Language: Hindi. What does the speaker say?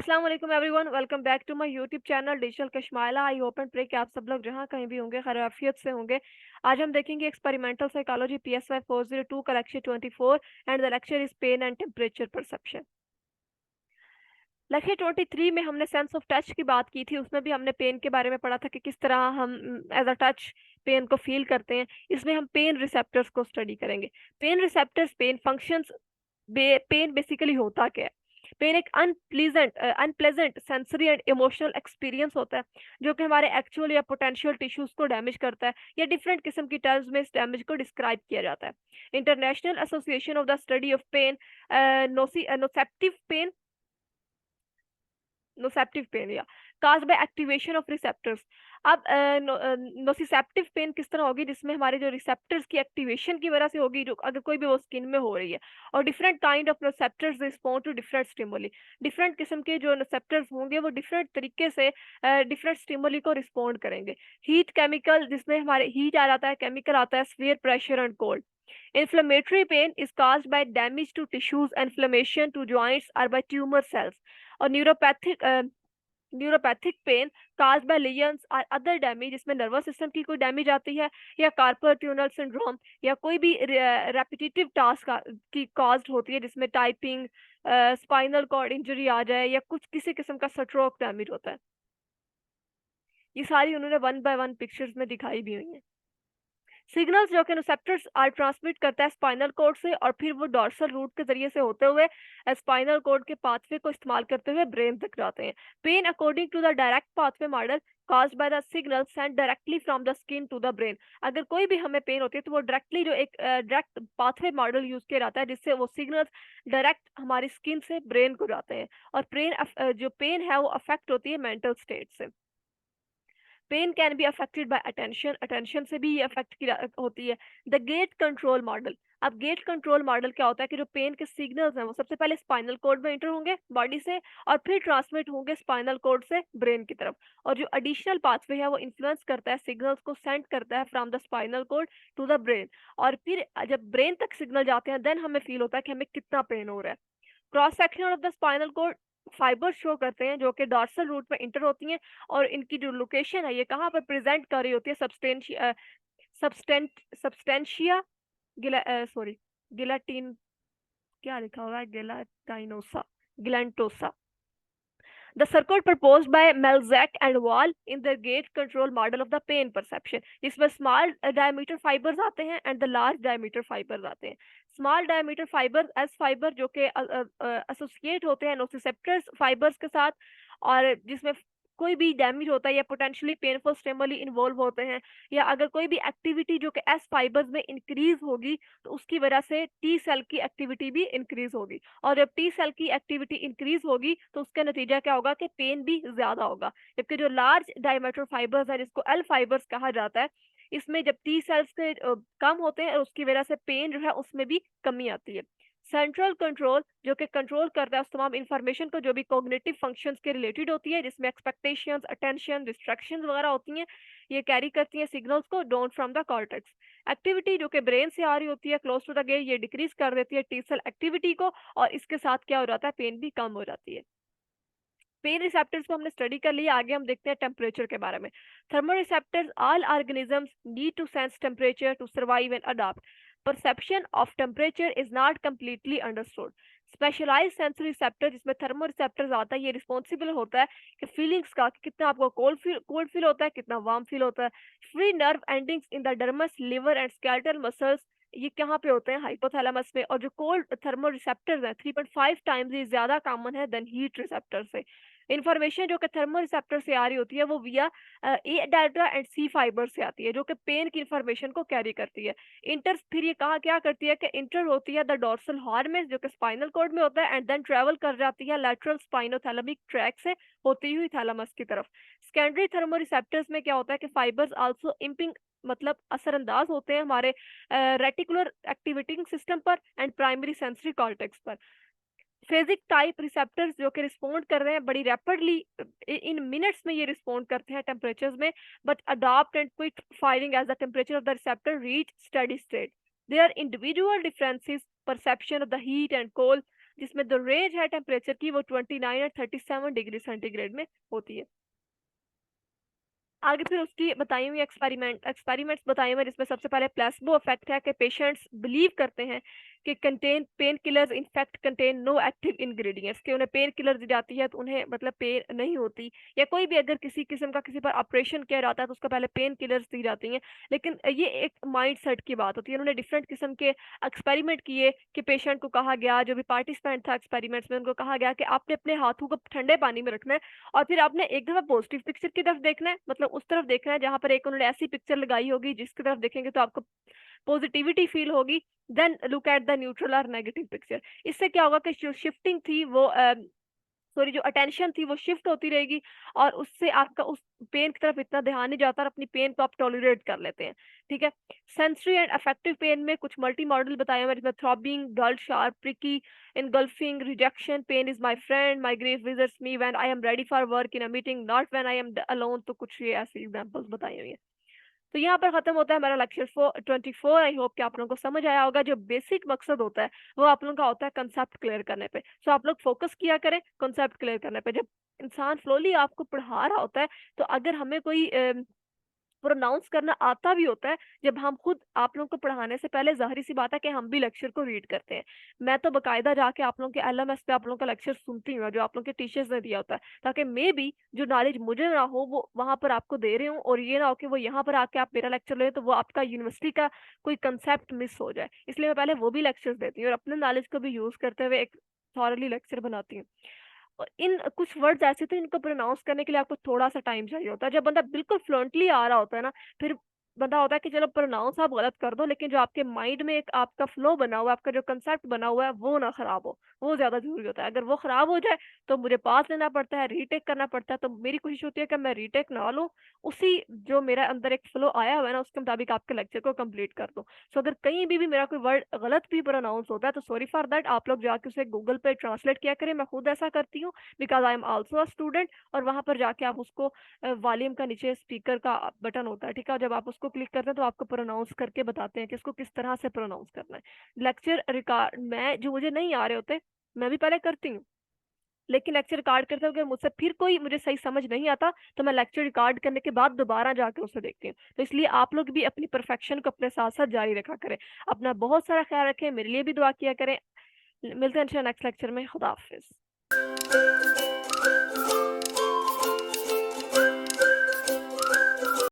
अस्सलाम वालेकुम everyone, welcome back to my YouTube channel digital Kashmaila. I hope and pray कि आप सब लोग जहां कहीं भी होंगे खैरियत से होंगे। आज हम देखेंगे एक्सपेरिमेंटल साइकोलॉजी PSY 402 का lecture 24 and the lecture is pain and temperature perception. Lecture 23 में हमने सेंस ऑफ टच की बात की थी, उसमें भी हमने पेन के बारे में पढ़ा था कि किस तरह हम एज अ टच पेन को फील करते हैं। इसमें हम पेन रिसेप्टर्स को स्टडी करेंगे। Pain receptors, pain functions, pain basically होता क्या है। पेन एक unpleasant sensory and emotional experience होता है जो कि हमारे एक्चुअल या पोटेंशियल टिश्यूज को डैमेज करता है, या डिफरेंट किस्म की टर्म्स में इस डैमेज को डिस्क्राइब किया जाता है। International association of the study of pain, nociceptive pain, nociceptive pain या caused by activation of receptors. अब नोसिसेप्टिव पेन किस तरह होगी, जिसमें हमारे जो रिसेप्टर्स की एक्टिवेशन की वजह से होगी, जो अगर कोई भी वो स्किन में हो रही है। और different kind of receptors respond to different stimuli. Different किस्म के जो रिसेप्टर्स होंगे वो डिफरेंट तरीके से डिफरेंट स्टिमुली को रिस्पॉन्ड करेंगे। हीट केमिकल, जिसमें हमारे हीट आ जाता है, केमिकल आता है, sphere pressure and cold. Inflammatory pain is caused by damage to tissues, inflammation to joints, or by tumor cells. और neuropathic pain caused by lesions और अदर डैमेज, इसमें नर्वस सिस्टम की कोई डैमेज आती है, या कार्पल ट्यूनल सिंड्रोम, या कोई भी रेपिटेटिव टास्क की कॉज्ड होती है, जिसमें टाइपिंग, स्पाइनल कॉर्ड इंजरी आ जाए, या कुछ किसी किस्म का स्ट्रोक डैमेज होता है। ये सारी उन्होंने वन बाय वन पिक्चर्स में दिखाई भी हुई है। सिग्नल्स जो कि रिसेप्टर्स आर ट्रांसमिट करता है स्पाइनल कोड से, और फिर वो डॉर्सल रूट के जरिए से होते हुए स्पाइनल कोड के पाथवे को इस्तेमाल करते हुए ब्रेन तक जाते हैं। Pain according to the direct pathway model caused by the signal sent directly from the skin to the brain। अगर कोई भी हमें पेन होती है तो वो डायरेक्टली जो एक डायरेक्ट पाथवे मॉडल यूज किया जाता है, जिससे वो सिग्नल्स डायरेक्ट हमारी स्किन से ब्रेन को जाते हैं। और ब्रेन जो पेन है वो अफेक्ट होती है मेंटल स्टेट से। Pain can be affected by attention, attention से भी ये अफेक्ट होती है। The gate control model. अब गेट कंट्रोल मॉडल क्या होता है कि जो पेन के सिग्नल्स हैं वो सबसे पहले स्पाइनल कोड में इंटर होंगे बॉडी से, और फिर ट्रांसमिट होंगे स्पाइनल कोड से ब्रेन की तरफ। और जो एडिशनल पाथवे है वो इन्फ्लुएंस करता है, सिग्नल्स को सेंड करता है from the spinal cord to the brain. और फिर जब ब्रेन तक सिग्नल जाते हैं देन हमें फील होता है कि हमें कितना पेन हो रहा है। Cross section of the spinal code fibre show करते हैं जो कि डॉर्सल रूट में इंटर होती हैं, और इनकी जो लोकेशन है ये कहाँ पर प्रेजेंट कर रही होती है, सब्सटेंशिया सॉरी गिलाटिन, क्या लिखा हुआ है, गिलाटाइनोसा, गिलेंटोसा। The circuit proposed by Melzack and Wall in the gate control model of the pain perception, जिसमें small diameter fibers आते हैं and the large diameter fibers आते हैं। Small diameter fibres S fibre जो कि एसोसिएट होते हैं नोसिसेप्टर्स फाइबर्स के साथ, और जिसमें कोई भी डैमेज होता है या पोटेंशियली पेनफुल स्टिमुली इन्वॉल्व होते हैं, या अगर कोई भी एक्टिविटी जो कि एस फाइबर्स में इंक्रीज होगी तो उसकी वजह से टी सेल की एक्टिविटी भी इंक्रीज होगी। और जब टी सेल की एक्टिविटी इंक्रीज होगी तो उसका नतीजा क्या होगा कि पेन भी ज्यादा होगा। जबकि जो लार्ज डायमीटर फाइबर्स है जिसको एल फाइबर्स कहा जाता है, इसमें जब टी सेल्स के कम होते हैं और उसकी वजह से पेन जो है उसमें भी कमी आती है। सेंट्रल कंट्रोल जो कि कंट्रोल करता है उस तमाम इंफॉर्मेशन को जो भी कॉग्निटिव फंक्शंस के रिलेटेड होती है, जिसमें एक्सपेक्टेशंस, अटेंशन, डिस्ट्रैक्शंस वगैरह होती हैं, ये कैरी करती हैं सिग्नल्स को down from the cortex. Activity जो कि ब्रेन से आ रही होती है क्लोज टू द गेट, ये डिक्रीज कर देती है टी सेल एक्टिविटी को, और इसके साथ क्या हो जाता है, पेन भी कम हो जाती है। पेन रिसेप्टर्स को हमने स्टडी कर लिया, आगे हम देखते हैं टेम्परेचर के बारे में। Thermal receptors, all organisms need to sense temperature to survive and adopt. Perception of temperature is not completely understood. Specialized sensory receptor जिसमें थर्मल रिसेप्टर्स आता है, ये रिस्पॉन्सिबल होता है कि फीलिंग्स का, कि कितना आपको कोल्ड फील होता है, कितना वार्म फील होता है। Free nerve endings in the dermis, liver and skeletal muscles, ये कहाँ पे होते हैं, हाइपोथैलेमस में। और जो कोल्ड थर्मल रिसेप्टर्स हैं 3.5 टाइम्स ये ज्यादा कॉमन है देन हीट रिसेप्टर से। इन्फॉर्मेशन जो कि थर्मल रिसेप्टर से आ रही होती है वो विया ए डेल्टा एंड सी फाइबर से आती है, जो कि पेन की इन्फॉर्मेशन को कैरी करती है। इंटर फिर ये कहा क्या करती है कि इंटर होती है द डोर्सल हॉर्न में, जो कि स्पाइनल कॉर्ड में होता है, एंड देन ट्रेवल कर जाती है लेटरल स्पाइनोथैलेमिक ट्रैक से होती हुई थैलेमस की तरफ। सेकेंडरी थर्मल रिसेप्टर्स में क्या होता है कि फाइबर्स आल्सो इम्पिंग, मतलब असरअंदाज होते हैं हमारे रेटिकुलर एक्टिवेटिंग सिस्टम पर एंड प्राइमरी सेंसरी कॉर्टेक्स पर। फेजिक टाइप रिसेप्टर्स जो कि रिस्पॉन्ड कर रहे हैं बड़ी रैपिडली, इन मिनट्स में ये रिस्पॉन्ड करते हैं टेम्परेचर्स में, but adopt and quick firing as the temperature of the receptor reach steady state. There individual differences perception of the heat and cold, जिसमें द रेंज है टेम्परेचर की वो 29 और 37 डिग्री सेंटीग्रेड में होती है। आगे फिर उसकी बताई हुई एक्सपेरिमेंट्स बताए हुए जिसमें सबसे पहले प्लेसबो इफेक्ट है कि पेशेंट्स बिलीव करते हैं कि contain pain killers in fact contain no active ingredients, कि उन्हें पेन किलर दी जाती है तो उन्हें मतलब पेन नहीं होती, या कोई भी अगर किसी किस्म का किसी पर ऑपरेशन किया जाता है तो उसको पहले पेन किलर्स दी जाती हैं। लेकिन ये एक माइंड सेट की बात होती है। उन्होंने डिफरेंट किस्म के एक्सपेरिमेंट किए कि पेशेंट को कहा गया, जो भी पार्टिसिपेंट था एक्सपेरिमेंट्स में, उनको कहा गया कि आपने अपने हाथों को ठंडे पानी में रखना है और फिर आपने एक दफा पॉजिटिव पिक्चर की तरफ देखना है, मतलब उस तरफ देखना है जहां पर एक उन्होंने ऐसी पिक्चर लगाई होगी जिसकी तरफ देखेंगे तो आपको पॉजिटिविटी फील होगी। Then look at the neutral और नेगेटिव पिक्चर। इससे क्या होगा कि जो शिफ्टिंग थी वो सॉरी जो अटेंशन थी वो शिफ्ट होती रहेगी और उससे आपका उस पेन की तरफ इतना ध्यान नहीं जाता और अपनी पेन को आप टॉलरेट कर लेते हैं। ठीक है। सेंसरी एंड अफेक्टिव पेन में कुछ मल्टी मॉडल बताए हुए जिसमें throbbing, dull, sharp, प्रिकी, engulfing, rejection, pain is my friend, my grief visits me when I am ready for work in a meeting, not when I am alone। तो कुछ ये ऐसी एग्जांपल्स बताई हुई है। तो यहाँ पर खत्म होता है हमारा लेक्चर 24। आई होप कि आप लोगों को समझ आया होगा। जो बेसिक मकसद होता है वो आप लोगों का होता है कंसेप्ट क्लियर करने पे। सो आप लोग फोकस किया करें कंसेप्ट क्लियर करने पे। जब इंसान फ्लोली आपको पढ़ा रहा होता है तो अगर हमें कोई प्रोनाउंस करना आता भी होता है, जब हम खुद आप लोगों को पढ़ाने से पहले जाहिर सी बात है कि हम भी लेक्चर को रीड करते हैं। मैं तो बकायदा जाके आप लोगों के एलएमएस पे आप लोगों का लेक्चर सुनती हूँ जो आप लोगों के टीचर्स ने दिया होता है, ताकि मे भी जो नॉलेज मुझे ना हो वो वहां पर आपको दे रही हूँ, और ये ना हो कि वो यहाँ पर आके आप मेरा लेक्चर ले तो वो आपका यूनिवर्सिटी का कोई कंसेप्ट मिस हो जाए। इसलिए मैं पहले वो भी लेक्चर्स देती हूँ और अपने नॉलेज को भी यूज करते हुए एक थॉरली लेक्चर बनाती हूँ। और इन कुछ वर्ड्स ऐसे थे इनको प्रोनाउंस करने के लिए आपको थोड़ा सा टाइम चाहिए होता है। जब बंदा बिल्कुल फ्लुएंटली आ रहा होता है ना, फिर बंदा होता है कि चलो प्रोनाउंस आप गलत कर दो, लेकिन जो आपके माइंड में एक आपका फ्लो बना हुआ है, आपका जो कंसेप्ट बना हुआ है वो ना खराब हो। वो ज्यादा जरूरी होता है। अगर वो खराब हो जाए तो मुझे पास लेना पड़ता है, रीटेक करना पड़ता है। तो मेरी कोशिश होती है कि मैं रीटेक ना लूं, उसी जो मेरा अंदर एक फ्लो आया हुआ है ना उसके मुताबिक आपके लेक्चर को कंप्लीट कर दूं। सो अगर कहीं भी मेरा कोई वर्ड गलत भी प्रोनाउंस होता है तो सॉरी फॉर दैट। आप लोग जाके उसे गूगल पे ट्रांसलेट किया करें, मैं खुद ऐसा करती हूँ because I am also a student. और वहां पर जाके आप उसको वॉल्यूम का नीचे स्पीकर का बटन होता है, ठीक है, जब आप उसको क्लिक करते हैं तो आपको प्रोनाउंस करके बताते हैं कि इसको किस तरह से प्रोनाउंस करना है। लेक्चर रिकॉर्ड मैं जो मुझे नहीं आ रहे होते मैं भी पहले करती हूँ, लेकिन लेक्चर रिकॉर्ड करते हुए अगर मुझसे फिर कोई मुझे सही समझ नहीं आता तो मैं लेक्चर रिकॉर्ड करने के बाद दोबारा जाकर उसे देखती हूँ। तो इसलिए आप लोग भी अपनी परफेक्शन को अपने साथ साथ जारी रखा करें। अपना बहुत सारा ख्याल रखें, मेरे लिए भी दुआ किया करें। मिलते हैं नेक्स्ट लेक्चर में। खुदा हाफिज।